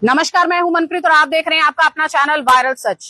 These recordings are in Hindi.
नमस्कार, मैं हूं मनप्रीत और आप देख रहे हैं आपका अपना चैनल वायरल सच।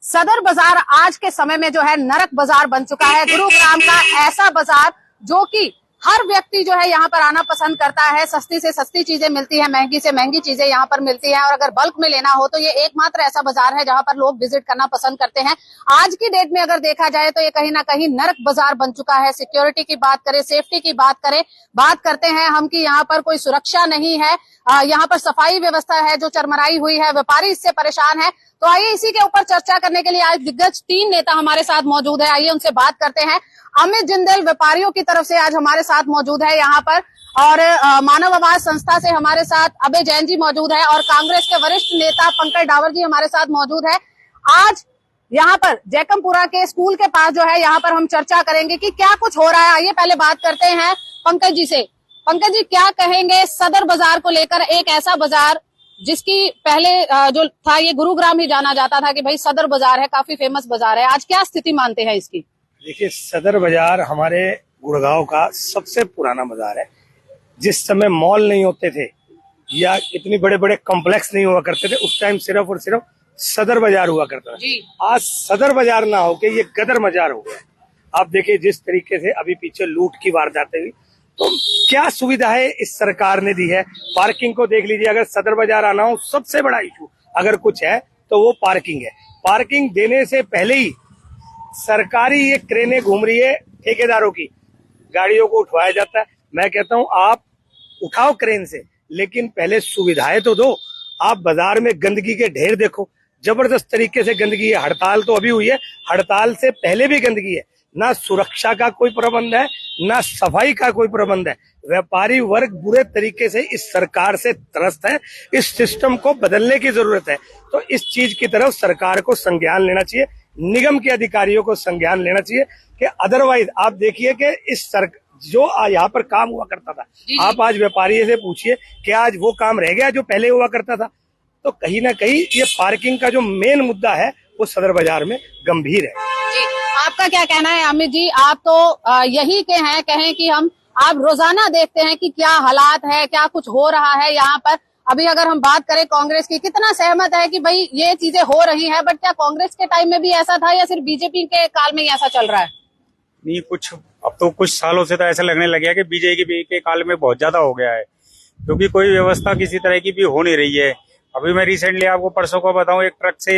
सदर बाजार आज के समय में जो है नरक बाजार बन चुका है। गुरुग्राम का ऐसा बाजार जो कि हर व्यक्ति जो है यहाँ पर आना पसंद करता है। सस्ती से सस्ती चीजें मिलती है, महंगी से महंगी चीजें यहाँ पर मिलती है और अगर बल्क में लेना हो तो ये एकमात्र ऐसा बाजार है जहाँ पर लोग विजिट करना पसंद करते हैं। आज की डेट में अगर देखा जाए तो ये कहीं ना कहीं नरक बाजार बन चुका है। सिक्योरिटी की बात करें, सेफ्टी की बात करते हैं हम कि यहाँ पर कोई सुरक्षा नहीं है, यहाँ पर सफाई व्यवस्था है जो चरमराई हुई है, व्यापारी इससे परेशान है। तो आइए इसी के ऊपर चर्चा करने के लिए आज दिग्गज 3 नेता हमारे साथ मौजूद है। आइए उनसे बात करते हैं। अमित जिंदल व्यापारियों की तरफ से आज हमारे साथ मौजूद है यहाँ पर, और मानव आवाज संस्था से हमारे साथ अभय जैन जी मौजूद है और कांग्रेस के वरिष्ठ नेता पंकज डावर जी हमारे साथ मौजूद है। आज यहाँ पर जैकमपुरा के स्कूल के पास जो है यहाँ पर हम चर्चा करेंगे कि क्या कुछ हो रहा है। आइए पहले बात करते हैं पंकज जी से। पंकज जी, क्या कहेंगे सदर बाजार को लेकर? एक ऐसा बाजार जिसकी पहले जो था ये गुरुग्राम ही जाना जाता था कि भाई सदर बाजार है, काफी फेमस बाजार है, आज क्या स्थिति मानते हैं इसकी? देखिए, सदर बाजार हमारे गुड़गांव का सबसे पुराना बाजार है। जिस समय मॉल नहीं होते थे या इतने बड़े बड़े कॉम्प्लेक्स नहीं हुआ करते थे, उस टाइम सिर्फ और सिर्फ सदर बाजार हुआ करता था। आज सदर बाजार ना होके ये गदर बाजार हो गया। आप देखिए जिस तरीके से अभी पीछे लूट की वारदातें हुई, तो क्या सुविधा है इस सरकार ने दी है। पार्किंग को देख लीजिए, अगर सदर बाजार आना हो सबसे बड़ा इशू अगर कुछ है तो वो पार्किंग है। पार्किंग देने से पहले ही सरकारी ये क्रेनें घूम रही है, ठेकेदारों की गाड़ियों को उठवाया जाता है। मैं कहता हूं आप उठाओ क्रेन से, लेकिन पहले सुविधाएं तो दो। आप बाजार में गंदगी के ढेर देखो, जबरदस्त तरीके से गंदगी है। हड़ताल तो अभी हुई है, हड़ताल से पहले भी गंदगी है। ना सुरक्षा का कोई प्रबंध है, ना सफाई का कोई प्रबंध है। व्यापारी वर्ग बुरे तरीके से इस सरकार से त्रस्त है। इस सिस्टम को बदलने की जरूरत है। तो इस चीज की तरफ सरकार को संज्ञान लेना चाहिए, निगम के अधिकारियों को संज्ञान लेना चाहिए कि अदरवाइज आप देखिए कि इस जो यहाँ पर काम हुआ करता था, आप आज व्यापारी से पूछिए कि आज वो काम रह गया जो पहले हुआ करता था। तो कहीं ना कहीं ये पार्किंग का जो मेन मुद्दा है वो सदर बाजार में गंभीर है। जी, आपका क्या कहना है अमित जी? आप तो यही के हैं, कहें कि आप रोजाना देखते हैं कि क्या हालात है, क्या कुछ हो रहा है यहाँ पर। अभी अगर हम बात करें कांग्रेस की, कितना सहमत है कि भाई ये चीजें हो रही हैं, बट क्या कांग्रेस के टाइम में भी ऐसा था या सिर्फ बीजेपी के काल में ही ऐसा चल रहा है? नहीं, अब तो कुछ सालों से तो ऐसा लगने लग गया कि बीजेपी के काल में बहुत ज्यादा हो गया है, क्योंकि कोई व्यवस्था किसी तरह की भी हो नहीं रही है। अभी मैं रिसेंटली आपको परसों को बताऊं, एक ट्रक से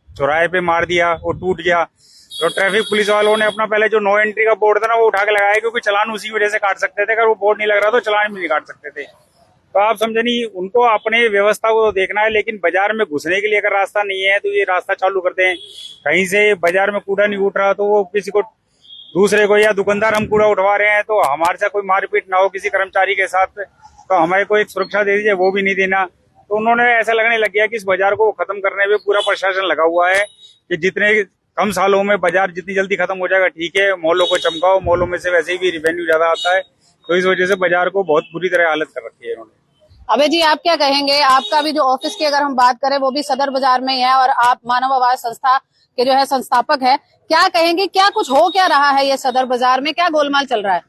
चौराहे पे मार दिया, वो टूट गया। तो ट्रैफिक पुलिस वालों ने अपना पहले जो नो एंट्री का बोर्ड था ना वो उठा के लगाया, क्योंकि चालान उसी वजह से काट सकते थे। अगर वो बोर्ड नहीं लग रहा तो चालान भी नहीं काट सकते थे। तो आप समझे नहीं, उनको अपने व्यवस्था को देखना है, लेकिन बाजार में घुसने के लिए अगर रास्ता नहीं है तो ये रास्ता चालू करते हैं। कहीं से बाजार में कूड़ा नहीं उठ रहा तो वो किसी को, दूसरे को, या दुकानदार हम कूड़ा उठवा रहे हैं तो हमारे साथ कोई मारपीट ना हो किसी कर्मचारी के साथ, तो हमारे को एक सुरक्षा दे दीजिए, वो भी नहीं देना। तो उन्होंने ऐसा लगने लग गया कि इस बाजार को खत्म करने में पूरा प्रशासन लगा हुआ है कि जितने कम सालों में बाजार जितनी जल्दी खत्म हो जाएगा ठीक है। मॉलों को चमकाओ, मॉलों में से वैसे ही भी रिवेन्यू ज्यादा आता है, तो इस वजह से बाजार को बहुत बुरी तरह हालत कर रखी है इन्होंने। अबे जी, आप क्या कहेंगे? आपका भी जो ऑफिस की अगर हम बात करें वो भी सदर बाजार में ही है और आप मानव आवाज संस्था के जो है संस्थापक है, क्या कहेंगे क्या कुछ हो क्या रहा है ये सदर बाजार में, क्या गोलमाल चल रहा है?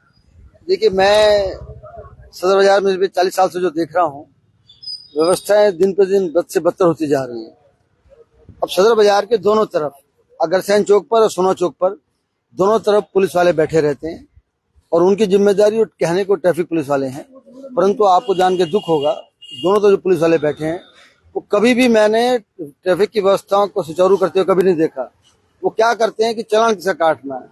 देखिए, मैं सदर बाजार में 40 साल से जो देख रहा हूँ, व्यवस्थाएं दिन पे दिन बद से बदतर होती जा रही है। अब सदर बाजार के दोनों तरफ, अग्रसेन चौक पर और सोना चौक पर, दोनों तरफ पुलिस वाले बैठे रहते हैं और उनकी जिम्मेदारी कहने को ट्रैफिक पुलिस वाले हैं। परंतु आपको जान के दुख होगा, दोनों तरफ जो पुलिस वाले बैठे हैं वो कभी भी मैंने ट्रैफिक की व्यवस्थाओं को सुचारू करते हुए कभी नहीं देखा। वो क्या करते हैं कि चालान किसे काटना है,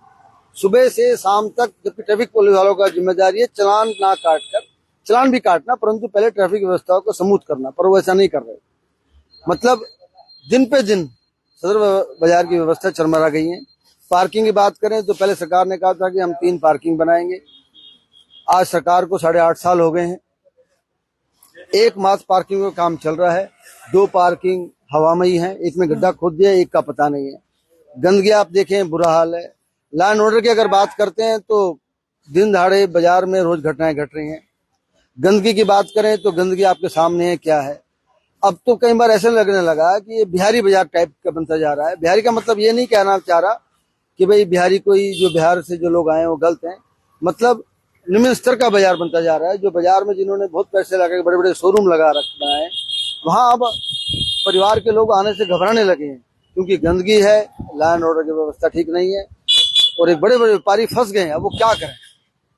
सुबह से शाम तक, जबकि ट्रैफिक पुलिस वालों का जिम्मेदारी है चालान ना काट कर, चालान भी काटना परंतु पहले ट्रैफिक व्यवस्थाओं को स्मूथ करना, पर वो ऐसा नहीं कर रहे। मतलब दिन पे दिन सदर बाजार की व्यवस्था चरमरा गई है। पार्किंग की बात करें तो पहले सरकार ने कहा था कि हम 3 पार्किंग बनाएंगे। आज सरकार को 8.5 साल हो गए हैं, एकमात्र पार्किंग का काम चल रहा है। 2 पार्किंग हवा में ही है, एक में गड्ढा खोद दिया, एक का पता नहीं है। गंदगी आप देखें, बुरा हाल है। लॉ एंड ऑर्डर की अगर बात करते हैं तो दिन दहाड़े बाजार में रोज घटनाएं घट रही हैं। गंदगी की बात करें तो गंदगी आपके सामने है क्या है। अब तो कई बार ऐसा लगने लगा कि ये बिहारी बाजार टाइप का बनता जा रहा है। बिहारी का मतलब ये नहीं कहना चाह रहा कि भाई बिहारी कोई जो बिहार से जो लोग आए वो गलत हैं, मतलब निम्न स्तर का बाजार बनता जा रहा है। जो बाजार में जिन्होंने बहुत पैसे लगा के बड़े बड़े शोरूम लगा बनाए, वहाँ अब परिवार के लोग आने से घबराने लगे हैं, क्योंकि गंदगी है, लॉ एंड ऑर्डर की व्यवस्था ठीक नहीं है और एक बड़े बड़े व्यापारी फंस गए हैं। अब वो क्या करें?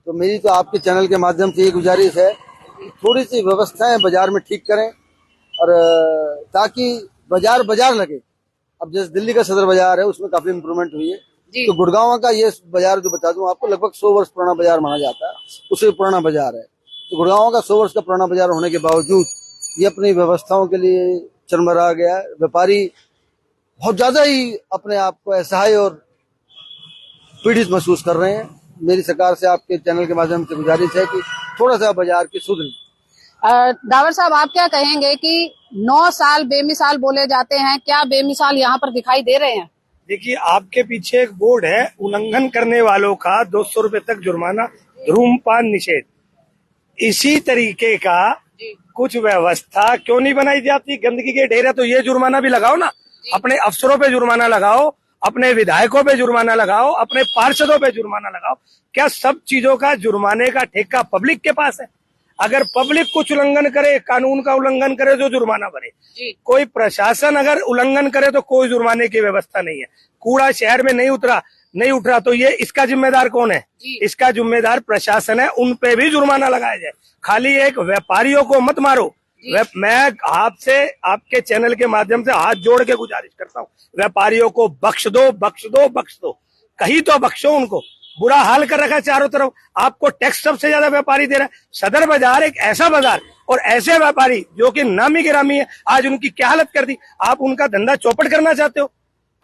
तो मेरी तो आपके चैनल के माध्यम से ये गुजारिश है कि थोड़ी सी व्यवस्थाएं बाजार में ठीक करें और ताकि बाजार बाजार लगे। अब जैसे दिल्ली का सदर बाजार है, उसमें काफी इम्प्रूवमेंट हुई है। तो गुड़गांव का ये बाजार जो बता दूं आपको, लगभग 100 वर्ष पुराना बाजार माना जाता है, उससे पुराना बाजार है। तो गुड़गांव का 100 वर्ष का पुराना बाजार होने के बावजूद ये अपनी व्यवस्थाओं के लिए चरमरा गया है। व्यापारी बहुत ज्यादा ही अपने आप को असहाय और पीड़ित महसूस कर रहे हैं। मेरी सरकार से आपके चैनल के माध्यम से गुजारिश है कि थोड़ा सा बाजार की सुधरें। डावर साहब, आप क्या कहेंगे कि 9 साल बेमिसाल बोले जाते हैं, क्या बेमिसाल यहाँ पर दिखाई दे रहे हैं? देखिए, आपके पीछे एक बोर्ड है, उल्लंघन करने वालों का 200 रुपए तक जुर्माना, धूम्रपान निषेध। इसी तरीके का कुछ व्यवस्था क्यों नहीं बनाई जाती? गंदगी के ढेर है तो ये जुर्माना भी लगाओ ना, अपने अफसरों पे जुर्माना लगाओ, अपने विधायकों पे जुर्माना लगाओ, अपने पार्षदों पे जुर्माना लगाओ। क्या सब चीजों का जुर्माने का ठेका पब्लिक के पास है? अगर पब्लिक कुछ उल्लंघन करे, कानून का उल्लंघन करे तो जुर्माना भरे। कोई प्रशासन अगर उल्लंघन करे तो कोई जुर्माने की व्यवस्था नहीं है। कूड़ा शहर में नहीं उठ रहा तो ये इसका जिम्मेदार कौन है? इसका जिम्मेदार प्रशासन है, उन पे भी जुर्माना लगाया जाए। खाली एक व्यापारियों को मत मारो। मैं आपसे, आपके चैनल के माध्यम से हाथ जोड़ के गुजारिश करता हूँ, व्यापारियों को बख्श दो, बख्श दो, बख्श दो। कहीं तो बख्शो उनको। बुरा हाल कर रखा है चारों तरफ। आपको टैक्स सबसे ज्यादा व्यापारी दे रहा है। सदर बाजार एक ऐसा बाजार और ऐसे व्यापारी जो कि नामी गिरामी है, आज उनकी क्या हालत कर दी। आप उनका धंधा चौपट करना चाहते हो।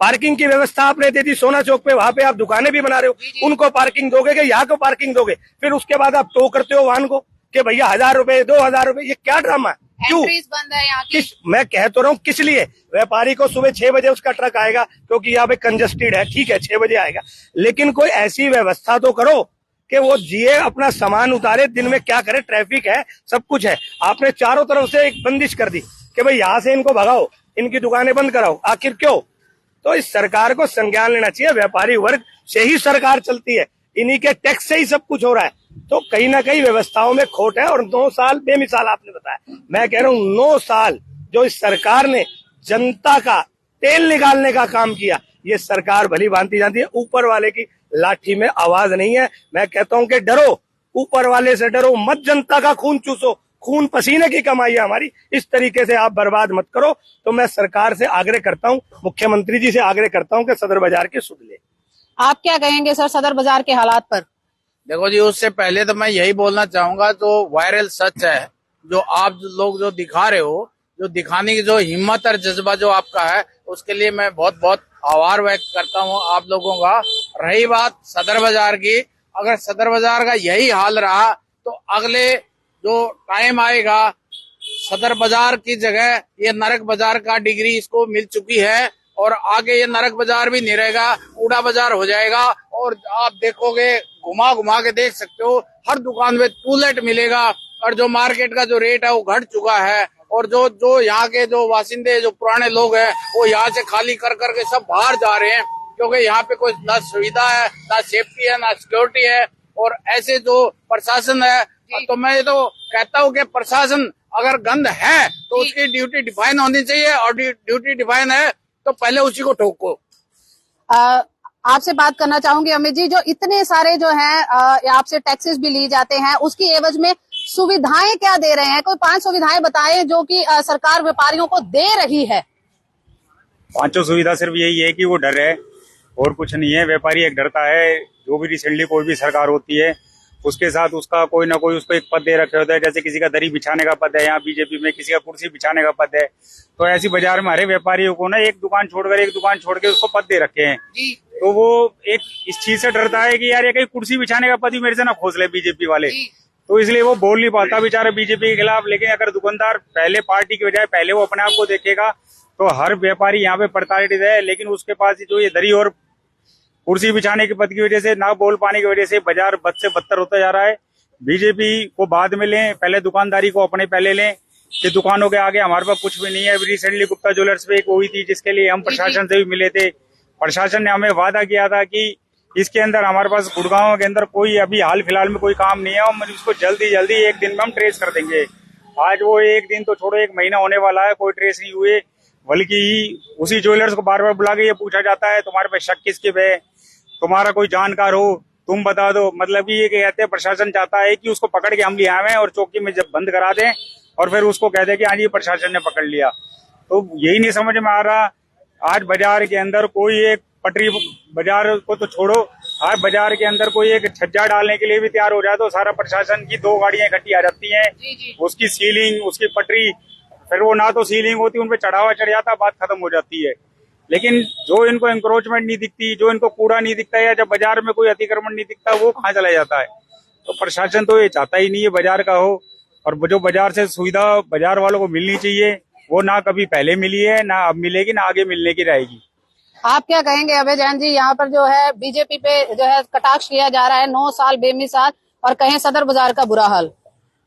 पार्किंग की व्यवस्था आपने दे दी सोना चौक पे, वहां पे आप दुकानें भी बना रहे हो। उनको पार्किंग दोगे कि यहाँ को पार्किंग दोगे? फिर उसके बाद आप टो करते हो वाहन को कि भैया 1000 रुपए, 2000 रुपए। ये क्या ड्रामा है? क्यों बंद है यहाँ की? मैं कह तो रहा हूँ किस लिए? व्यापारी को सुबह 6 बजे उसका ट्रक आएगा क्योंकि यहाँ पे कंजस्टेड है, ठीक है 6 बजे आएगा, लेकिन कोई ऐसी व्यवस्था तो करो कि वो जिए, अपना सामान उतारे। दिन में क्या करे? ट्रैफिक है, सब कुछ है। आपने चारों तरफ से एक बंदिश कर दी कि भाई यहाँ से इनको भगाओ, इनकी दुकानें बंद कराओ। आखिर क्यों? तो इस सरकार को संज्ञान लेना चाहिए। व्यापारी वर्ग से ही सरकार चलती है, इन्हीं के टैक्स से ही सब कुछ हो रहा है। तो कहीं ना कहीं व्यवस्थाओं में खोट है। और 9 साल बेमिसाल आपने बताया, मैं कह रहा हूँ 9 साल जो इस सरकार ने जनता का तेल निकालने का काम किया, ये सरकार भली भांति जानती है। ऊपर वाले की लाठी में आवाज नहीं है। मैं कहता हूँ कि डरो, ऊपर वाले से डरो मत, जनता का खून चूसो। खून पसीने की कमाई है हमारी, इस तरीके से आप बर्बाद मत करो। तो मैं सरकार से आग्रह करता हूँ, मुख्यमंत्री जी से आग्रह करता हूँ कि सदर बाजार की सुध ले। आप क्या कहेंगे सर सदर बाजार के हालात पर? देखो जी, उससे पहले तो मैं यही बोलना चाहूंगा, जो वायरल सच है, जो आप लोग जो दिखा रहे हो, जो दिखाने की जो हिम्मत और जज्बा जो आपका है, उसके लिए मैं बहुत बहुत आभार व्यक्त करता हूँ आप लोगों का। रही बात सदर बाजार की, अगर सदर बाजार का यही हाल रहा तो अगले जो टाइम आएगा, सदर बाजार की जगह ये नरक बाजार का डिग्री इसको मिल चुकी है और आगे ये नरक बाजार भी नहीं रहेगा, कूड़ा बाजार हो जाएगा। और आप देखोगे, घुमा घुमा के देख सकते हो, हर दुकान में टूलेट मिलेगा और जो मार्केट का जो रेट है वो घट चुका है। और जो यहाँ के जो वासिंदे, जो पुराने लोग हैं, वो यहाँ से खाली कर करके सब बाहर जा रहे हैं, क्योंकि यहाँ पे कोई ना सुविधा है, ना सेफ्टी है, ना सिक्योरिटी है। और ऐसे जो प्रशासन है, तो मैं तो कहता हूँ कि प्रशासन अगर गंद है तो उसकी ड्यूटी डिफाइन होनी चाहिए, और ड्यूटी डिफाइन है तो पहले उसी को ठोको। आपसे बात करना चाहूंगी अमित जी, जो इतने सारे जो हैं आपसे टैक्सेस भी ली जाते हैं, उसकी एवज में सुविधाएं क्या दे रहे हैं? कोई 5 सुविधाएं बताएं जो कि सरकार व्यापारियों को दे रही है। 5 सुविधा सिर्फ यही है कि वो डर है और कुछ नहीं है। व्यापारी एक डरता है। जो भी रिसेंटली कोई भी सरकार होती है उसके साथ उसका कोई ना कोई उसको एक पद दे रखे होता है। जैसे किसी का दरी बिछाने का पद है, यहाँ बीजेपी में किसी का कुर्सी बिछाने का पद है। तो ऐसी बाजार में हरे व्यापारियों को ना एक दुकान छोड़ के उसको पद दे रखे हैं। तो वो एक इस चीज से डरता है कि यार ये कहीं कुर्सी बिछाने का पद ही मेरे से ना खोज ले बीजेपी वाले, तो इसलिए वो बोल नहीं पाता बेचारा बीजेपी के खिलाफ। लेकिन अगर दुकानदार पहले पार्टी की बजाय पहले वो अपने आप को देखेगा तो हर व्यापारी यहाँ पे प्रताड़ित है। लेकिन उसके पास जो ये दरी और कुर्सी बिछाने के पद की वजह से, ना बोल पाने की वजह से बाजार बद से बदतर होता जा रहा है। बीजेपी को बाद में लें, पहले दुकानदारी को अपने पहले लें कि दुकानों के आगे हमारे पास कुछ भी नहीं है। रिसेंटली गुप्ता ज्वेलर्स पे एक हुई थी जिसके लिए हम प्रशासन से भी मिले थे। प्रशासन ने हमें वादा किया था कि इसके अंदर हमारे पास गुड़गांव के अंदर कोई अभी हाल फिलहाल में कोई काम नहीं है और इसको जल्दी एक दिन में हम ट्रेस कर देंगे। आज वो एक दिन तो छोड़ो, 1 महीना होने वाला है, कोई ट्रेस नहीं हुए। बल्कि उसी ज्वेलर्स को बार बार बुला के ये पूछा जाता है तुम्हारे पे शक किसके पे है, तुम्हारा कोई जानकार हो तुम बता दो। मतलब कि ये कहते हैं प्रशासन चाहता है कि उसको पकड़ के हम ले आवे और चौकी में जब बंद करा दें और फिर उसको कहते हैं कि हाँ जी प्रशासन ने पकड़ लिया। तो यही नहीं समझ में आ रहा। आज बाजार के अंदर कोई एक पटरी, बाजार को तो छोड़ो, आज बाजार के अंदर कोई एक छज्जा डालने के लिए भी तैयार हो जाए तो सारा प्रशासन की 2 गाड़ियां इकट्ठी आ जाती हैं। उसकी सीलिंग, उसकी पटरी, फिर वो ना तो सीलिंग होती, उनपे चढ़ावा चढ़ जाता, बात खत्म हो जाती है। लेकिन जो इनको एंक्रोचमेंट नहीं दिखती, जो इनको कूड़ा नहीं दिखता है, या जब बाजार में कोई अतिक्रमण नहीं दिखता, वो कहाँ चला जाता है। तो प्रशासन तो ये चाहता ही नहीं है बाजार का हो, और जो बाजार से सुविधा बाजार वालों को मिलनी चाहिए वो ना कभी पहले मिली है, ना अब मिलेगी, ना आगे मिलने की रहेगी। आप क्या कहेंगे अभय जैन जी? यहाँ पर जो है बीजेपी पे जो है कटाक्ष किया जा रहा है, 9 साल बेमिसाल, और कहें सदर बाजार का बुरा हाल।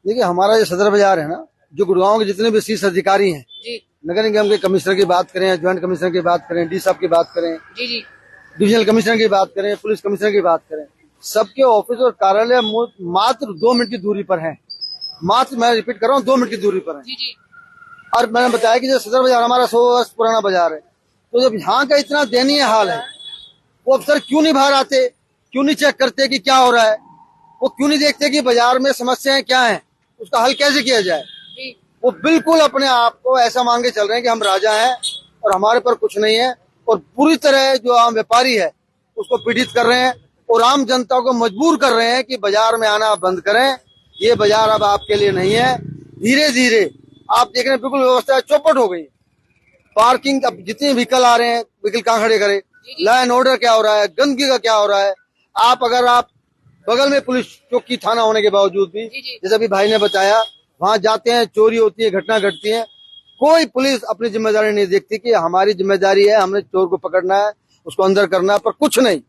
देखिए, हमारा जो सदर बाजार है ना, जो गुड़गांव के जितने भी शीर्ष अधिकारी हैं, जी नगर निगम के कमिश्नर की बात करें, ज्वाइंट कमिश्नर की बात करें, डी साहब की बात करें, जी जी डिविजनल कमिश्नर की बात करें, पुलिस कमिश्नर की बात करें, सबके ऑफिस और कार्यालय मात्र 2 मिनट की दूरी पर हैं। मात्र, मैं रिपीट कर रहा हूँ, 2 मिनट की दूरी पर है। जी जी। और मैंने बताया कि जो सदर बाजार हमारा 100 वर्ष पुराना बाजार है, तो जब यहाँ का इतना दयनीय हाल है, वो अफसर क्यों नहीं बाहर आते, क्यों नहीं चेक करते कि क्या हो रहा है, वो क्यों नहीं देखते कि बाजार में समस्याएं क्या हैं, उसका हल कैसे किया जाए। वो बिल्कुल अपने आप को ऐसा मान के चल रहे हैं कि हम राजा हैं और हमारे पर कुछ नहीं है, और पूरी तरह जो आम व्यापारी है उसको पीड़ित कर रहे हैं और आम जनता को मजबूर कर रहे हैं कि बाजार में आना बंद करें, ये बाजार अब आपके लिए नहीं है। धीरे धीरे आप देख रहे हैं बिल्कुल व्यवस्था चौपट हो गई। पार्किंग, अब जितने व्हीकल आ रहे हैं, व्हीकल कहाँ खड़े करें, लॉ एंड ऑर्डर क्या हो रहा है, गंदगी का क्या हो रहा है। अगर आप बगल में पुलिस चौकी थाना होने के बावजूद भी, जैसे अभी भाई ने बताया, वहां जाते हैं, चोरी होती है, घटना घटती है, कोई पुलिस अपनी जिम्मेदारी नहीं देखती कि हमारी जिम्मेदारी है, हमने चोर को पकड़ना है, उसको अंदर करना है, पर कुछ नहीं,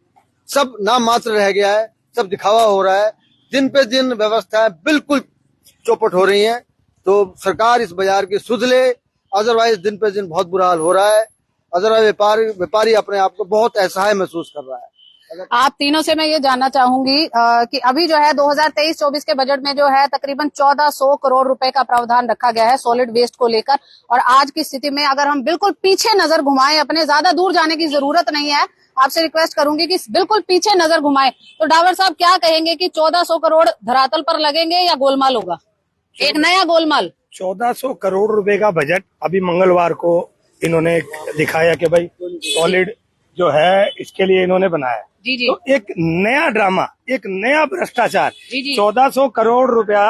सब नाम मात्र रह गया है, सब दिखावा हो रहा है। दिन पे दिन व्यवस्थाएं बिल्कुल चौपट हो रही हैं। तो सरकार इस बाजार की सुध ले, अदरवाइज दिन पे दिन बहुत बुरा हाल हो रहा है। अदरवाइज व्यापारी अपने आप को बहुत असहाय महसूस कर रहा है। आप तीनों से मैं ये जानना चाहूंगी कि अभी जो है 2023-24 के बजट में जो है तकरीबन 1400 करोड़ रुपए का प्रावधान रखा गया है सॉलिड वेस्ट को लेकर, और आज की स्थिति में अगर हम बिल्कुल पीछे नजर घुमाएं, अपने ज्यादा दूर जाने की जरूरत नहीं है, आपसे रिक्वेस्ट करूंगी कि बिल्कुल पीछे नजर घुमाएं, तो डावर साहब क्या कहेंगे कि 1400 करोड़ धरातल पर लगेंगे या गोलमाल होगा, एक नया गोलमाल? 1400 करोड़ रुपए का बजट अभी मंगलवार को इन्होंने दिखाया कि भाई सॉलिड जो है इसके लिए इन्होंने बनाया। जी जी। तो एक नया ड्रामा, एक नया भ्रष्टाचार। जी जी। 1400 करोड़ रुपया,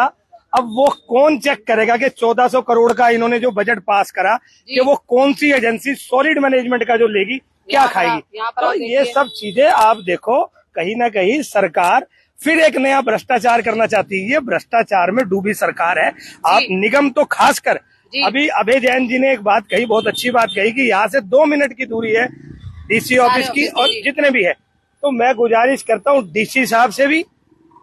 अब वो कौन चेक करेगा कि 1400 करोड़ का इन्होंने जो बजट पास करा कि वो कौन सी एजेंसी सॉलिड मैनेजमेंट का जो लेगी, क्या खाएगी। तो ये सब चीजें आप देखो, कहीं ना कहीं सरकार फिर एक नया भ्रष्टाचार करना चाहती है। ये भ्रष्टाचार में डूबी सरकार है। आप निगम तो खासकर, अभी अभय जैन जी ने एक बात कही, बहुत अच्छी बात कही कि यहाँ से 2 मिनट की दूरी है डीसी ऑफिस की और जितने भी है। तो मैं गुजारिश करता हूँ डीसी साहब से भी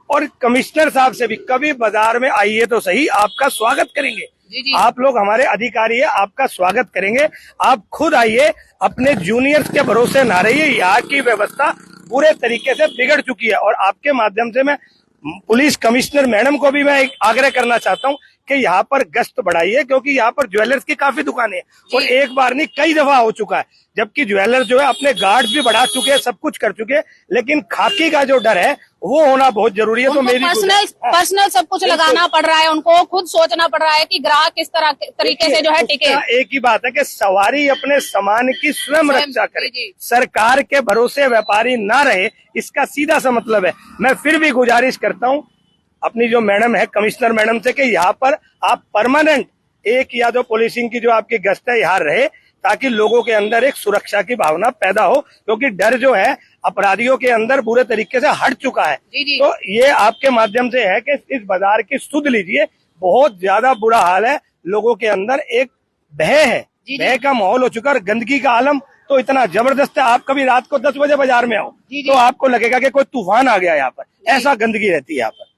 और कमिश्नर साहब से भी, कभी बाजार में आइए तो सही, आपका स्वागत करेंगे। आप लोग हमारे अधिकारी है, आपका स्वागत करेंगे। आप खुद आइए, अपने जूनियर्स के भरोसे ना रहिए। यहाँ की व्यवस्था पूरे तरीके से बिगड़ चुकी है, और आपके माध्यम से मैं पुलिस कमिश्नर मैडम को भी मैं एक आग्रह करना चाहता हूँ कि यहाँ पर गश्त बढ़ाइए, क्योंकि यहाँ पर ज्वेलर्स की काफी दुकानें हैं और एक बार नहीं कई दफा हो चुका है। जबकि ज्वेलर जो है अपने गार्ड भी बढ़ा चुके हैं, सब कुछ कर चुके हैं, लेकिन खाकी का जो डर है वो होना बहुत जरूरी है। तो मेरी पर्सनल सब कुछ लगाना पड़ रहा है, उनको खुद सोचना पड़ रहा है कि ग्राहक किस तरह तरीके से जो है टिके। एक ही बात है कि सवारी अपने सामान की स्वयं रक्षा करे, सरकार के भरोसे व्यापारी ना रहे, इसका सीधा सा मतलब है। मैं फिर भी गुजारिश करता हूँ अपनी जो मैडम है कमिश्नर मैडम से कि यहाँ पर आप परमानेंट एक या दो पुलिसिंग की जो आपकी गश्त है यहाँ रहे, ताकि लोगों के अंदर एक सुरक्षा की भावना पैदा हो, क्योंकि डर जो है अपराधियों के अंदर बुरे तरीके से हट चुका है। तो ये आपके माध्यम से है कि इस बाजार की सुध लीजिए। बहुत ज्यादा बुरा हाल है, लोगों के अंदर एक भय है, भय का माहौल हो चुका है। गंदगी का आलम तो इतना जबरदस्त है, आप कभी रात को 10 बजे बाजार में आओ तो आपको लगेगा कि कोई तूफान आ गया यहाँ पर, ऐसा गंदगी रहती है यहाँ पर।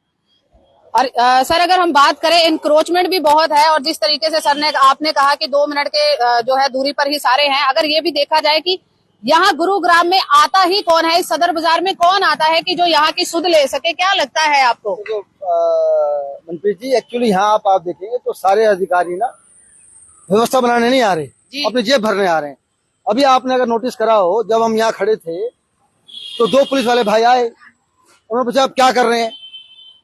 और सर अगर हम बात करें, इंक्रोचमेंट भी बहुत है, और जिस तरीके से सर ने आपने कहा कि 2 मिनट के जो है दूरी पर ही सारे हैं, अगर ये भी देखा जाए कि यहाँ गुरुग्राम में आता ही कौन है, इस सदर बाजार में कौन आता है कि जो यहाँ की सुध ले सके, क्या लगता है आपको? तो मनप्रीत जी, एक्चुअली यहाँ आप देखेंगे तो सारे अधिकारी ना व्यवस्था बनाने नहीं आ रहे, अपनी जेब भरने आ रहे हैं। अभी आपने अगर नोटिस करा हो, जब हम यहाँ खड़े थे तो 2 पुलिस वाले भाई आए, उन्होंने पूछा आप क्या कर रहे हैं।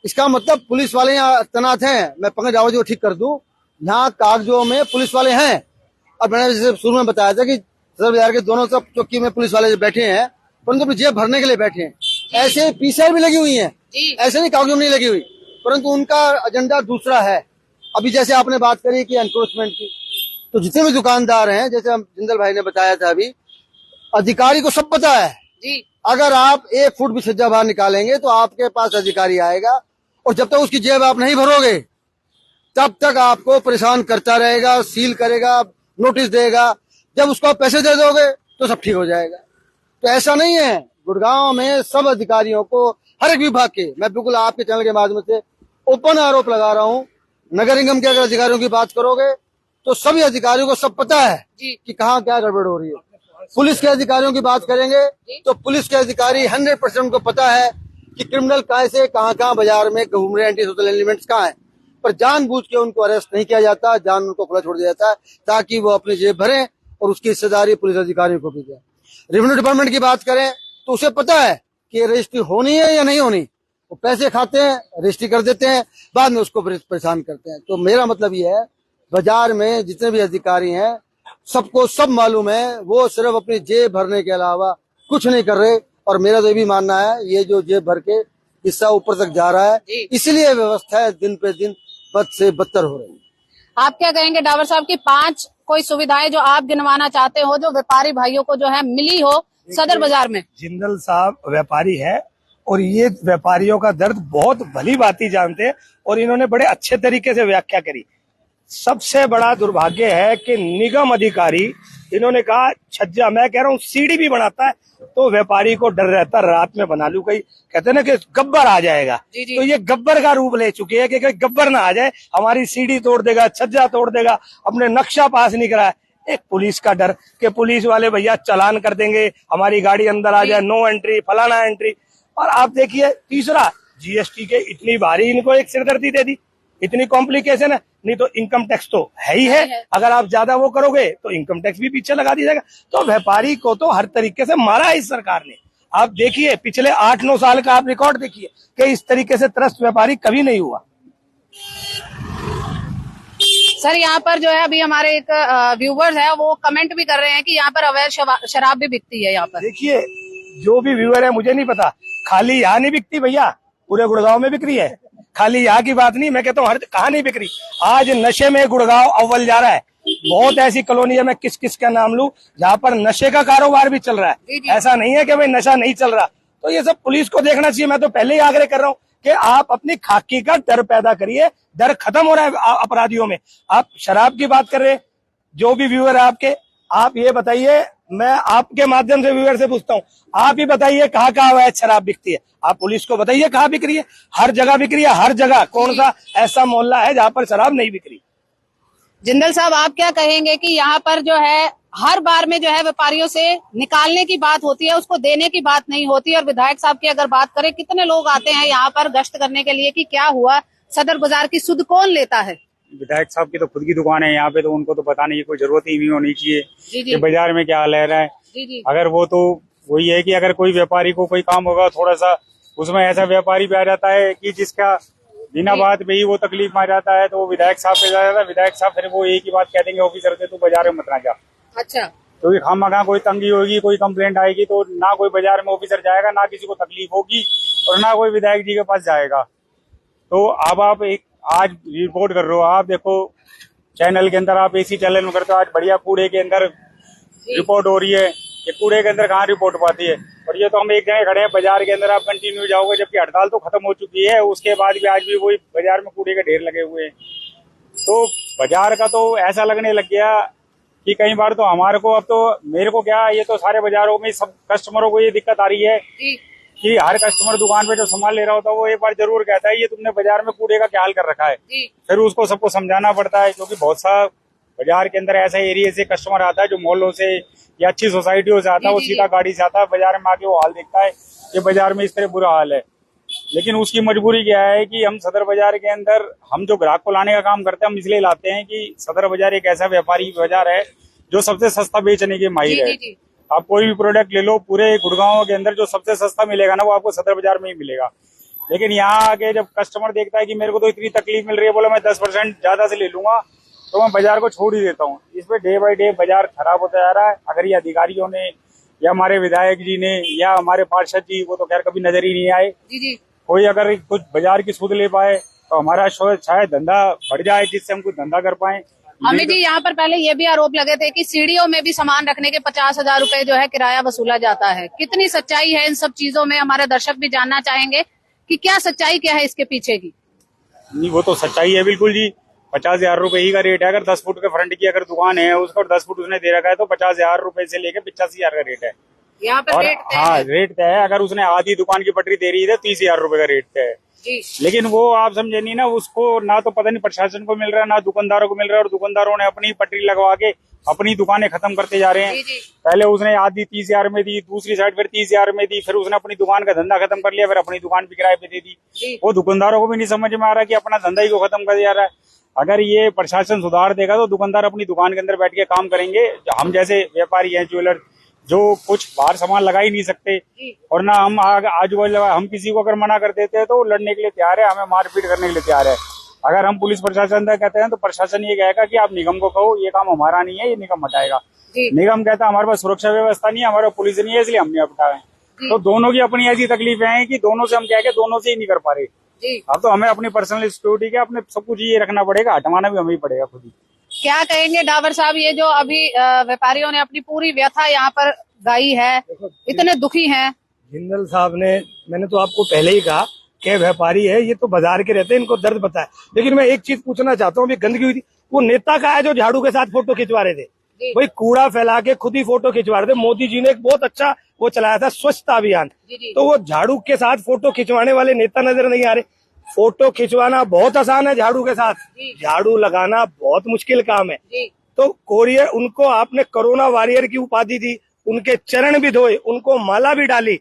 इसका मतलब पुलिस वाले यहाँ तैनात हैं, मैं पंकज रावत जी को ठीक कर दूं, यहाँ कागजों में पुलिस वाले हैं। और मैंने जैसे शुरू में बताया था कि सदर बाजार के दोनों तरफ चौकी में पुलिस वाले बैठे हैं, परंतु अपनी जेब भरने के लिए बैठे हैं। ऐसे पीसीआर भी लगी हुई है, ऐसे नहीं कागजों में नहीं लगी हुई, परंतु उनका एजेंडा दूसरा है। अभी जैसे आपने बात करी कि एनक्रोचमेंट की, तो जितने भी दुकानदार हैं, जैसे हम जिंदल भाई ने बताया था अभी, अधिकारी को सब पता है जी। अगर आप 1 फुट भी सज्जा बाहर निकालेंगे तो आपके पास अधिकारी आएगा, और जब तक उसकी जेब आप नहीं भरोगे तब तक आपको परेशान करता रहेगा, सील करेगा, नोटिस देगा। जब उसको आप पैसे दे दोगे तो सब ठीक हो जाएगा। तो ऐसा नहीं है, गुड़गांव में सब अधिकारियों को, हर एक विभाग के, मैं बिल्कुल आपके चैनल के माध्यम से ओपन आरोप लगा रहा हूँ। नगर निगम के अगर अधिकारियों की बात करोगे तो सभी अधिकारियों को सब पता है कि कहाँ क्या गड़बड़ हो रही है। पुलिस के अधिकारियों की बात करेंगे तो पुलिस के अधिकारी 100% को पता है कि क्रिमिनल कैसे कहाँ बाजार में घूम रहे हैं, एंटी सोशल एलिमेंट्स कहाँ है, पर जानबूझ के उनको अरेस्ट नहीं किया जाता, जान उनको खुला छोड़ दिया जाता है ताकि वो अपनी जेब भरें और उसकी हिस्सेदारी पुलिस अधिकारियों को भी दे। रेवेन्यू डिपार्टमेंट की बात करें तो उसे पता है कि ये रजिस्ट्री होनी है या नहीं होनी, वो पैसे खाते हैं, रजिस्ट्री कर देते हैं, बाद में उसको परेशान करते हैं। तो मेरा मतलब ये है, बाजार में जितने भी अधिकारी हैं सबको सब मालूम है, वो सिर्फ अपनी जेब भरने के अलावा कुछ नहीं कर रहे। और मेरा तो ये भी मानना है, ये जो जेब भर के हिस्सा ऊपर तक जा रहा है, इसलिए व्यवस्था दिन पे दिन बद से बदतर हो रही है। आप क्या कहेंगे डावर साहब की 5 कोई सुविधाएं जो आप गिनवाना चाहते हो, जो व्यापारी भाइयों को जो है मिली हो सदर बाजार में? जिंदल साहब व्यापारी है और ये व्यापारियों का दर्द बहुत भली भांति जानते हैं और इन्होंने बड़े अच्छे तरीके से व्याख्या करी। सबसे बड़ा दुर्भाग्य है कि निगम अधिकारी, इन्होंने कहा छज्जा, मैं कह रहा हूँ सीढ़ी भी बनाता है तो व्यापारी को डर रहता, रात में बना लूं, कहीं कहते हैं ना कि गब्बर आ जाएगा। तो ये गब्बर का रूप ले चुके हैं कि कोई गब्बर ना आ जाए, हमारी सीढ़ी तोड़ देगा, छज्जा तोड़ देगा, अपने नक्शा पास नहीं कराया। एक पुलिस का डर कि पुलिस वाले भैया चालान कर देंगे, हमारी गाड़ी अंदर आ जाए, नो एंट्री, फलाना एंट्री। और आप देखिए तीसरा, जीएसटी के इतनी भारी इनको एक सिरदर्दी दे दी, इतनी कॉम्प्लिकेशन है। नहीं तो इनकम टैक्स तो है ही है, अगर आप ज्यादा वो करोगे तो इनकम टैक्स भी पीछे लगा दिया जाएगा। तो व्यापारी को तो हर तरीके से मारा है इस सरकार ने। आप देखिए पिछले 8-9 साल का आप रिकॉर्ड देखिए कि इस तरीके से त्रस्त व्यापारी कभी नहीं हुआ। सर यहाँ पर जो है अभी हमारे एक व्यूवर्स है, वो कमेंट भी कर रहे हैं कि यहाँ पर अवैध शराब भी बिकती है। यहाँ पर देखिए, जो भी व्यूअर है, मुझे नहीं पता, खाली यहाँ नहीं बिकती भैया, पूरे गुड़गांव में बिक रही है। खाली यहाँ की बात नहीं, मैं कहता हूँ हर कहाँ नहीं बिक रही। आज नशे में गुड़गांव अव्वल जा रहा है। बहुत ऐसी कॉलोनी है, मैं किस किस का नाम लूं, जहाँ पर नशे का कारोबार भी चल रहा है। ऐसा नहीं है कि भाई नशा नहीं चल रहा। तो ये सब पुलिस को देखना चाहिए। मैं तो पहले ही आग्रह कर रहा हूँ कि आप अपनी खाकी का डर पैदा करिए। डर खत्म हो रहा है अपराधियों में। आप शराब की बात कर रहे, जो भी व्यूअर है आपके, आप ये बताइए, मैं आपके माध्यम से व्यूअर से पूछता हूँ, आप ही बताइए कहाँ कहाँ अवैध शराब बिकती है। आप पुलिस को बताइए कहाँ बिक रही है। हर जगह बिक रही है, हर जगह। कौन सा ऐसा मोहल्ला है जहाँ पर शराब नहीं बिक रही? जिंदल साहब, आप क्या कहेंगे कि यहाँ पर जो है हर बार में जो है व्यापारियों से निकालने की बात होती है, उसको देने की बात नहीं होती। और विधायक साहब की अगर बात करें, कितने लोग आते हैं यहाँ पर गश्त करने के लिए कि क्या हुआ, सदर बाजार की सुध कौन लेता है? विधायक साहब की तो खुद की दुकान है यहाँ पे, तो उनको तो पता नहीं है, कोई जरूरत ही नहीं होनी चाहिए कि बाजार में क्या ले रहा है। अगर वो तो वही है कि अगर कोई व्यापारी को कोई काम होगा थोड़ा सा, उसमें ऐसा व्यापारी भी आ जाता है कि जिसका बिना बात में ही वो तकलीफ में आ जाता है, तो वो विधायक साहब पे जाता है। विधायक साहब फिर वो एक ही बात कह देंगे ऑफिसर से, तू बाजार में मत ना जा। अच्छा, क्योंकि खामखा कोई तंगी होगी, कोई कंप्लेंट आएगी तो ना कोई बाजार में ऑफिसर जाएगा, ना किसी को तकलीफ होगी और ना कोई विधायक जी के पास जाएगा। तो अब आप एक आज रिपोर्ट कर रहे हो, आप देखो चैनल के अंदर, आप इसी चैनल में करते हो, आज बढ़िया कूड़े के अंदर रिपोर्ट हो रही है। ये कूड़े के अंदर कहाँ रिपोर्ट पाती है? और ये तो हम एक जगह खड़े हैं बाजार के अंदर, आप कंटिन्यू जाओगे, जबकि हड़ताल तो खत्म हो चुकी है, उसके बाद भी आज भी वही बाजार में कूड़े के ढेर लगे हुए हैं। तो बाजार का तो ऐसा लगने लग गया कि कई बार तो हमारे को, अब तो मेरे को क्या, ये तो सारे बाजारों में सब कस्टमरों को ये दिक्कत आ रही है कि हर कस्टमर दुकान पे जो सामान ले रहा होता है वो एक बार जरूर कहता है ये तुमने बाजार में कूड़े का क्या हाल कर रखा है। फिर उसको सबको समझाना पड़ता है, क्योंकि बहुत सा बाजार के अंदर ऐसा एरिया से कस्टमर आता है जो मोहल्लों से या अच्छी सोसाइटियों से आता है, वो सीधा गाड़ी से आता है, बाजार में आके वो हाल देखता है कि बाजार में इस तरह बुरा हाल है। लेकिन उसकी मजबूरी क्या है कि हम सदर बाजार के अंदर हम जो ग्राहक को लाने का काम करते हैं, हम इसलिए लाते हैं कि सदर बाजार एक ऐसा व्यापारी बाजार है जो सबसे सस्ता बेचने के माहिर है। आप कोई भी प्रोडक्ट ले लो, पूरे गुड़गांव के अंदर जो सबसे सस्ता मिलेगा ना वो आपको सदर बाजार में ही मिलेगा। लेकिन यहाँ आके जब कस्टमर देखता है कि मेरे को तो इतनी तकलीफ मिल रही है, बोला मैं 10% ज्यादा से ले लूंगा, तो मैं बाजार को छोड़ ही देता हूँ। इस पे डे बाई डे बाजार खराब होता जा रहा है। अगर ये अधिकारियों ने या हमारे विधायक जी ने या हमारे पार्षद जी, वो तो खैर कभी नजर ही नहीं आए, कोई अगर कुछ बाजार की सुध ले पाए तो हमारा शायद धंधा बढ़ जाए, जिससे हम कुछ धंधा कर पाए। अमित जी, यहाँ पर पहले ये भी आरोप लगे थे कि सीढ़ियों में भी सामान रखने के 50,000 रुपए जो है किराया वसूला जाता है। कितनी सच्चाई है इन सब चीजों में, हमारे दर्शक भी जानना चाहेंगे कि क्या सच्चाई क्या है इसके पीछे की। नहीं, वो तो सच्चाई है बिल्कुल जी। 50,000 रुपए ही का रेट है। अगर 10 फुट के फ्रंट की अगर दुकान है उसका और 10 फुट उसने दे रखा है तो 50,000 रुपए से लेके 85,000 का रेट है यहाँ पर। और रेट हाँ, रेट तय है। अगर उसने आधी दुकान की पटरी दे रही है तो 30,000 रुपए का रेट तय है। लेकिन वो आप समझे नहीं ना, उसको ना तो पता नहीं प्रशासन को मिल रहा है ना दुकानदारों को मिल रहा है, और दुकानदारों ने अपनी पटरी लगवा के अपनी दुकानें खत्म करते जा रहे हैं। पहले उसने आधी 30,000 में दी, दूसरी साइड फिर 30,000 में दी, फिर उसने अपनी दुकान का धंधा खत्म कर लिया, फिर अपनी दुकान भी किराए पे दे दी। वो दुकानदारों को भी नहीं समझ में आ रहा कि अपना धंधा ही को खत्म कर जा रहा है। अगर ये प्रशासन सुधार देगा तो दुकानदार अपनी दुकान के अंदर बैठ के काम करेंगे। हम जैसे व्यापारी हैं, ज्वेलर, जो कुछ बाहर सामान लगा ही नहीं सकते, और ना हम आजू बाजू हम किसी को अगर मना कर देते हैं तो वो लड़ने के लिए तैयार है, हमें मारपीट करने के लिए तैयार है। अगर हम पुलिस प्रशासन तक कहते हैं तो प्रशासन ये कहेगा कि आप निगम को कहो ये काम हमारा नहीं है, ये निगम हटाएगा। निगम कहता है हमारे पास सुरक्षा व्यवस्था नहीं है, हमारे पास पुलिस नहीं है, इसलिए हमने हटाए। तो दोनों की अपनी ऐसी तकलीफें हैं कि दोनों से हम कह के दोनों से ही नहीं कर पा रहे। अब तो हमें अपनी पर्सनल सिक्योरिटी के अपने सब कुछ ये रखना पड़ेगा, हटवाना भी हमें ही पड़ेगा खुद ही। क्या कहेंगे डावर साहब, ये जो अभी व्यापारियों ने अपनी पूरी व्यथा यहाँ पर गाई है, इतने दुखी हैं। जिंदल साहब ने, मैंने तो आपको पहले ही कहा कि व्यापारी है, ये तो बाजार के रहते हैं, इनको दर्द पता है। लेकिन मैं एक चीज पूछना चाहता हूँ, अभी गंदगी हुई थी, वो नेता का है जो झाड़ू के साथ फोटो खिंचवा रहे थे, वही कूड़ा फैला के खुद ही फोटो खिंचवा रहे थे। मोदी जी ने एक बहुत अच्छा वो चलाया था स्वच्छता अभियान, तो वो झाड़ू के साथ फोटो खिंचवाने वाले नेता नजर नहीं आ रहे। फोटो खिंचवाना बहुत आसान है, झाड़ू के साथ झाड़ू लगाना बहुत मुश्किल काम है। तो कोरियर, उनको आपने कोरोना वॉरियर की उपाधि दी, उनके चरण भी धोए, उनको माला भी डाली।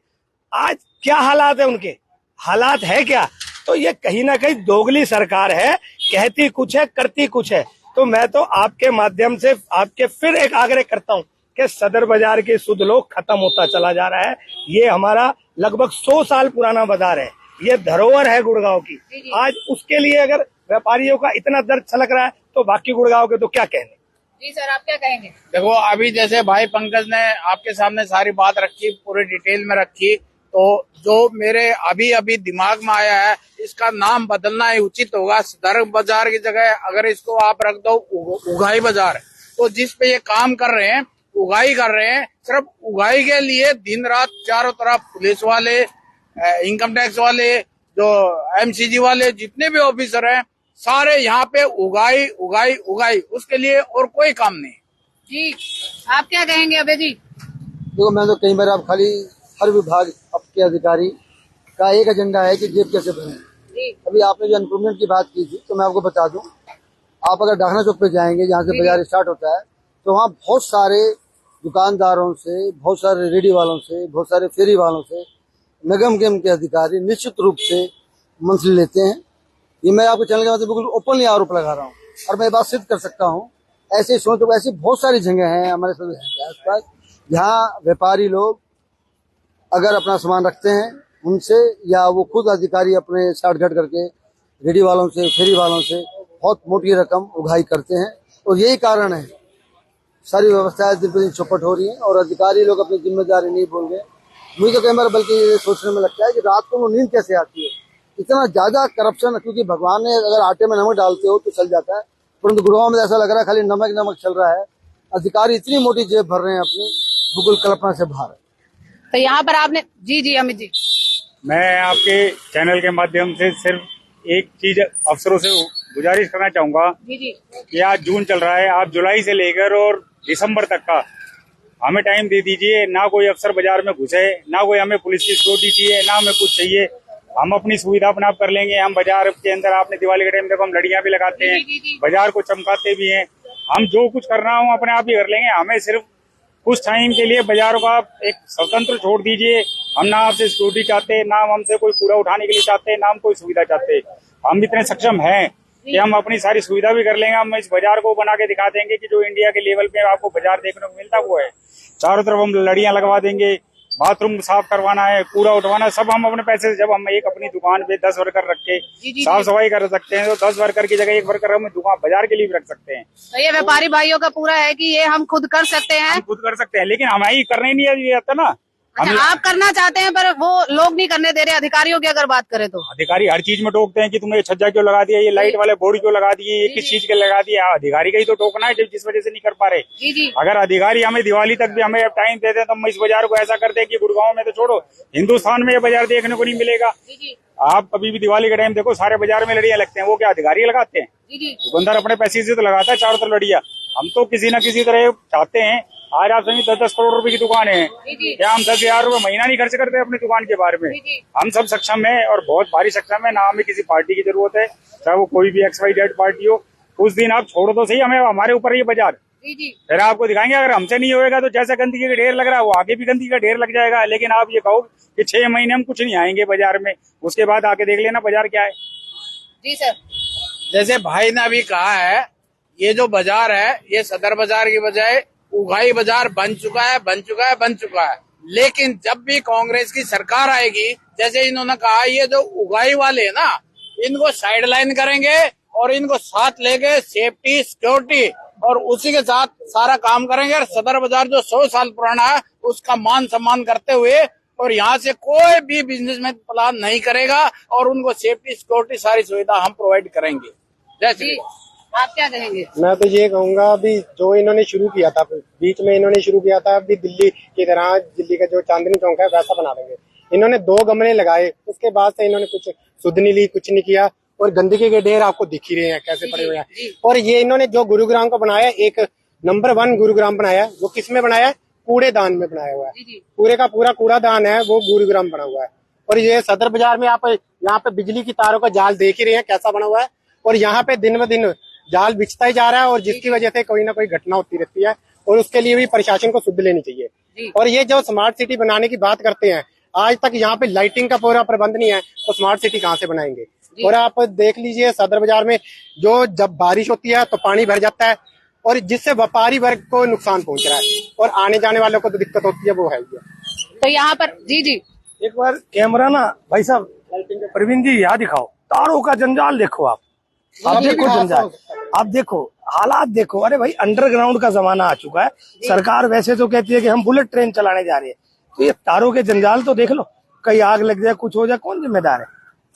आज क्या हालात है उनके, हालात है क्या? तो ये कहीं ना कहीं दोगली सरकार है, कहती कुछ है करती कुछ है। तो मैं तो आपके माध्यम से आपके फिर एक आग्रह करता हूँ कि सदर बाजार के शुद्ध लोग खत्म होता चला जा रहा है। ये हमारा लगभग 100 साल पुराना बाजार है, ये धरोहर है गुड़गांव की। आज उसके लिए अगर व्यापारियों का इतना दर्द छलक रहा है तो बाकी गुड़गांव के तो क्या कहने। जी सर, आप क्या कहेंगे? देखो, अभी जैसे भाई पंकज ने आपके सामने सारी बात रखी, पूरी डिटेल में रखी, तो जो मेरे अभी अभी दिमाग में आया है, इसका नाम बदलना ही उचित होगा। सदर बाजार की जगह अगर इसको आप रख दो उगाई बाजार, तो जिस पे ये काम कर रहे हैं, उगाई कर रहे हैं, सिर्फ उगाई के लिए दिन रात चारों तरफ पुलिस वाले, इनकम टैक्स वाले, जो एमसीजी वाले, जितने भी ऑफिसर हैं, सारे यहाँ पे उगाई उगाई उगाई, उसके लिए और कोई काम नहीं। जी, आप क्या कहेंगे अबे जी? देखो, मैं तो कई बार आप खाली हर विभाग के अधिकारी का एक एजेंडा है कि जेब कैसे भरें। अभी आपने जो इम्प्रूवमेंट की बात की थी, तो मैं आपको बता दूं, आप अगर डाखना चौक पे जाएंगे जहाँ से बाजार स्टार्ट होता है, तो वहाँ बहुत सारे दुकानदारों से, बहुत सारे रेडी वालों से, बहुत सारे फेरी वालों से निगम के अधिकारी निश्चित रूप से मंथली लेते हैं। ये मैं आपके चैनल के माध्यम से बिल्कुल ओपनली आरोप लगा रहा हूँ, और मैं बात सिद्ध कर सकता हूँ। ऐसे सोचो, ऐसी बहुत सारी जगह हैं हमारे शहर के आसपास जहाँ व्यापारी लोग अगर अपना सामान रखते हैं उनसे, या वो खुद अधिकारी अपने साठगढ़ करके रेडी वालों से, फेरी वालों से बहुत मोटी रकम उगाही करते हैं। और यही कारण है सारी व्यवस्थाएं दिन प्रतिदिन चौपट हो रही हैं और अधिकारी लोग अपनी जिम्मेदारी नहीं भूल गए। मुझे तो कई बार बल्कि ये सोचने में लगता है कि रात को वो नींद कैसे आती है, इतना ज्यादा करप्शन। क्योंकि भगवान ने अगर आटे में नमक डालते हो तो चल जाता है, परंतु गुड़गांव में ऐसा लग रहा है खाली नमक नमक चल रहा है। अधिकारी इतनी मोटी जेब भर रहे हैं अपनी, बिल्कुल कल्पना से बाहर है। तो यहाँ पर आपने, जी अमित जी, मैं आपके चैनल के माध्यम से सिर्फ एक चीज अफसरों से गुजारिश करना चाहूंगा कि आज जून चल रहा है, आप जुलाई से लेकर और दिसंबर तक का हमें टाइम दे दीजिए। ना कोई अफसर बाजार में घुसे, ना कोई हमें पुलिस की सिक्योरिटी चाहिए, ना हमें कुछ चाहिए। हम अपनी सुविधा अपने आप कर लेंगे। हम बाजार के अंदर, आपने दिवाली के टाइम देखो, हम लड़ियां भी लगाते हैं, बाजार को चमकाते भी हैं। हम जो कुछ करना हो अपने आप ही कर लेंगे। हमें सिर्फ कुछ टाइम के लिए बाजारों का आप एक स्वतंत्र छोड़ दीजिए। हम ना आपसे सिक्योरिटी चाहते, ना हम हमसे कोई कूड़ा उठाने के लिए चाहते, ना हम कोई सुविधा चाहते। हम इतने सक्षम हैं कि हम अपनी सारी सुविधा भी कर लेंगे। हम इस बाजार को बना के दिखा देंगे कि जो इंडिया के लेवल पे आपको बाजार देखने को मिलता वो है। चारों तरफ हम लड़ियां लगवा देंगे, बाथरूम साफ करवाना है, कूड़ा उठवाना है, सब हम अपने पैसे से। जब हम एक अपनी दुकान पे 10 वर्कर रख के साफ सफाई कर सकते हैं, तो 10 वर्कर की जगह 1 वर्कर हम दुकान बाजार के लिए भी रख सकते हैं। तो ये व्यापारी भाइयों का पूरा है कि ये हम खुद कर सकते हैं। हम खुद कर सकते हैं, लेकिन हमारी करने नहीं आता ना। अच्छा, आप करना चाहते हैं पर वो लोग नहीं करने दे रहे। अधिकारियों की अगर बात करें तो अधिकारी हर चीज में टोकते हैं कि तुमने ये छज्जा क्यों लगा दिया, ये लाइट वाले बोर्ड क्यों लगा दिए, ये किस चीज के लगा दिया। अधिकारी का ही तो टोकना है जिस वजह से नहीं कर पा रहे। जी। अगर अधिकारी हमें दिवाली तक भी हमें टाइम दे दें तो हम इस बाजार को ऐसा कर दें कि गुड़गांव में तो छोड़ो, हिंदुस्तान में ये बाजार देखने को नहीं मिलेगा। आप अभी भी दिवाली के टाइम देखो, सारे बाजार में लड़ियां लगते हैं, वो क्या अधिकारी लगाते हैं? दुकानदार अपने पैसे से तो लगाता है चारों तरफ लड़ियां। हम तो किसी न किसी तरह चाहते हैं। आज आप समझिए 10-10 करोड़ रुपए की दुकान है, क्या हम 10,000 रुपए महीना नहीं खर्च करते अपनी दुकान के बारे में? हम सब सक्षम है और बहुत भारी सक्षम है। ना हमें किसी पार्टी की जरूरत है, चाहे वो कोई भी XYZ पार्टी हो। उस दिन आप छोड़ो तो सही, हमें हमारे ऊपर ये बाजार फिर आपको दिखाएंगे। अगर हमसे नहीं होएगा तो जैसा गंदगी का ढेर लग रहा है वो आगे भी गंदगी का ढेर लग जाएगा। लेकिन आप ये कहो कि 6 महीने हम कुछ नहीं आएंगे बाजार में, उसके बाद आके देख लेना बाजार क्या है। जी सर, जैसे भाई ने अभी कहा है, ये जो बाजार है ये सदर बाजार की बजाय उगाई बाजार बन चुका है। लेकिन जब भी कांग्रेस की सरकार आएगी, जैसे इन्होंने कहा, ये जो उगाई वाले है ना, इनको साइड लाइन करेंगे और इनको साथ लेके सेफ्टी सिक्योरिटी और उसी के साथ सारा काम करेंगे। और सदर बाजार जो 100 साल पुराना है उसका मान सम्मान करते हुए और यहाँ से कोई भी बिजनेसमैन प्लान नहीं करेगा और उनको सेफ्टी सिक्योरिटी सारी सुविधा हम प्रोवाइड करेंगे। जैसे आप क्या कहेंगे? मैं तो ये कहूंगा, अभी जो इन्होंने शुरू किया था, बीच में इन्होंने शुरू किया था, अभी दिल्ली की तरह दिल्ली का जो चांदनी चौक है वैसा बना देंगे। इन्होंने 2 गमले लगाए, उसके बाद से इन्होंने कुछ सुध नहीं ली, कुछ नहीं किया और गंदगी के ढेर आपको दिख ही रहे हैं कैसे पड़े हुए हैं। और ये इन्होंने जो गुरुग्राम को बनाया, एक नंबर 1 गुरुग्राम बनाया, वो किस में बनाया है? कूड़ेदान में बनाया हुआ है। पूरे का पूरा कूड़ादान है वो गुरुग्राम बना हुआ है। और ये सदर बाजार में आप यहाँ पे बिजली की तारों का जाल देख ही रहे हैं कैसा बना हुआ है। और यहाँ पे दिन ब दिन जाल बिछता ही जा रहा है और जिसकी वजह से कोई ना कोई घटना होती रहती है और उसके लिए भी प्रशासन को सुध लेनी चाहिए। और ये जो स्मार्ट सिटी बनाने की बात करते हैं, आज तक यहाँ पे लाइटिंग का पूरा प्रबंध नहीं है, तो स्मार्ट सिटी कहाँ से बनाएंगे? और आप देख लीजिए सदर बाजार में जो जब बारिश होती है तो पानी भर जाता है और जिससे व्यापारी वर्ग को नुकसान पहुंच रहा है और आने जाने वालों को तो दिक्कत होती है, वो है। तो यहाँ पर जी एक बार कैमरा ना भाई साहब, प्रवीण जी यहाँ दिखाओ, तारों का जंजाल देखो आप देखो जंजाल, आप देखो हालात देखो। अरे भाई अंडरग्राउंड का जमाना आ चुका है। सरकार वैसे तो कहती है कि हम बुलेट ट्रेन चलाने जा रहे हैं, तो ये तारों के जंजाल तो देख लो, कहीं आग लग जाए, कुछ हो जाए, कौन जिम्मेदार है?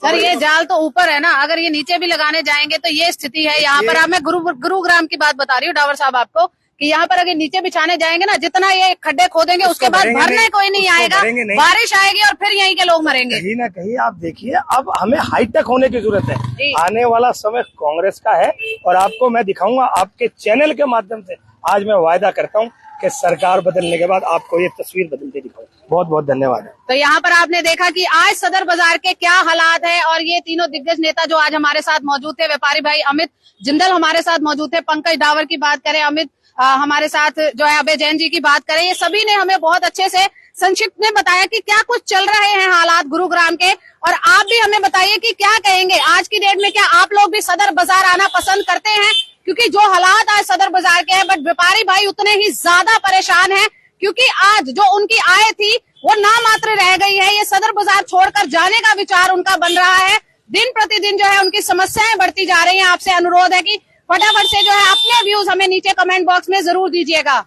सर ये जाल तो ऊपर है ना, अगर ये नीचे भी लगाने जाएंगे तो ये स्थिति है यहाँ पर। मैं गुरुग्राम की बात बता रही हूँ डावर साहब आपको, कि यहाँ पर अगर नीचे बिछाने जाएंगे ना, जितना ये खड्डे खोदेंगे उसके बाद भरने कोई नहीं आएगा, बारिश आएगी और फिर यहीं के लोग मरेंगे। कहीं ना कहीं आप देखिए, अब हमें हाईटेक होने की जरूरत है। आने वाला समय कांग्रेस का है और आपको मैं दिखाऊंगा आपके चैनल के माध्यम से। आज मैं वायदा करता हूँ कि सरकार बदलने के बाद आपको ये तस्वीर बदलते दिखाऊंगा। बहुत बहुत धन्यवाद। तो यहाँ पर आपने देखा कि आज सदर बाजार के क्या हालात है और ये तीनों दिग्गज नेता जो आज हमारे साथ मौजूद थे, व्यापारी भाई अमित जिंदल हमारे साथ मौजूद थे, पंकज डावर की बात करें, अमित हमारे साथ जो है अभय जैन जी की बात करें, ये सभी ने हमें बहुत अच्छे से संक्षिप्त में बताया कि क्या कुछ चल रहे हैं हालात गुरुग्राम के। और आप भी हमें बताइए कि क्या कहेंगे आज की डेट में, क्या आप लोग भी सदर बाजार आना पसंद करते हैं? क्योंकि जो हालात आज सदर बाजार के हैं, बट व्यापारी भाई उतने ही ज्यादा परेशान हैं क्योंकि आज जो उनकी आय थी वो नामात्र रह गई है। ये सदर बाजार छोड़कर जाने का विचार उनका बन रहा है। दिन प्रतिदिन जो है उनकी समस्याएं बढ़ती जा रही हैं। आपसे अनुरोध है कि फटाफट से जो है अपने व्यूज हमें नीचे कमेंट बॉक्स में जरूर दीजिएगा।